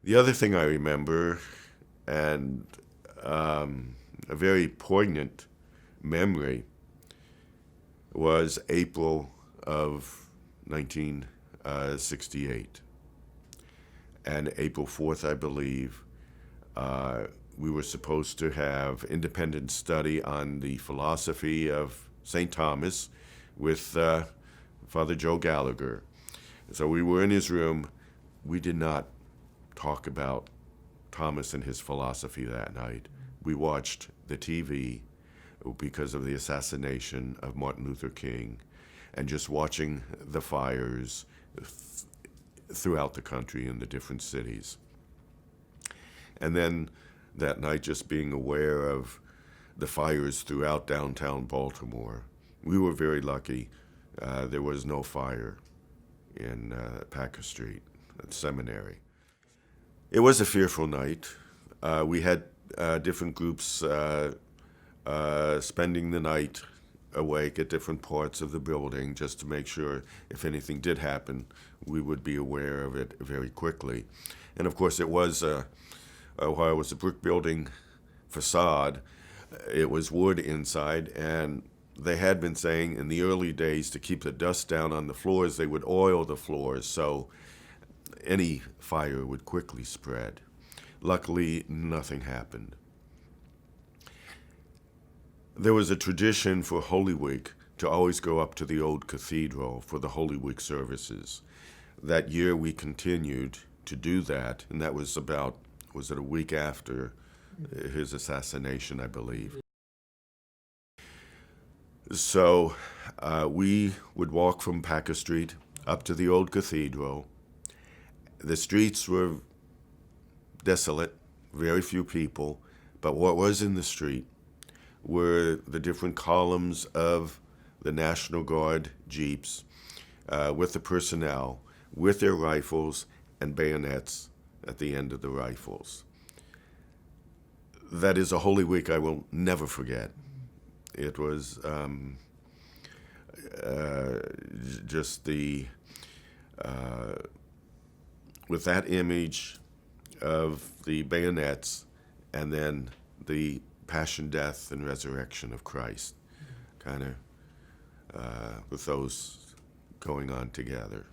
The other thing I remember, and a very poignant memory, was April of 1968. And April 4th, I believe, we were supposed to have independent study on the philosophy of St. Thomas with Father Joe Gallagher. So we were in his room. We did not talk about Thomas and his philosophy that night. We watched the TV because of the assassination of Martin Luther King, and just watching the fires throughout the country in the different cities. And then that night, just being aware of the fires throughout downtown Baltimore. We were very lucky. There was no fire in Packer Street at the seminary. It was a fearful night. We had different groups spending the night awake at different parts of the building just to make sure if anything did happen, we would be aware of it very quickly. And of course, it was, while it was a brick building facade, it was wood inside, and they had been saying in the early days to keep the dust down on the floors, they would oil the floors so any fire would quickly spread. Luckily, nothing happened. There was a tradition for Holy Week to always go up to the old cathedral for the Holy Week services. That year we continued to do that, and that was a week after his assassination, I believe. So we would walk from Packer Street up to the old cathedral. The streets were desolate, very few people, but what was in the street were the different columns of the National Guard jeeps with the personnel, with their rifles and bayonets at the end of the rifles. That is a Holy Week I will never forget. It was just with that image of the bayonets and then the passion, death, and resurrection of Christ, kind of with those going on together.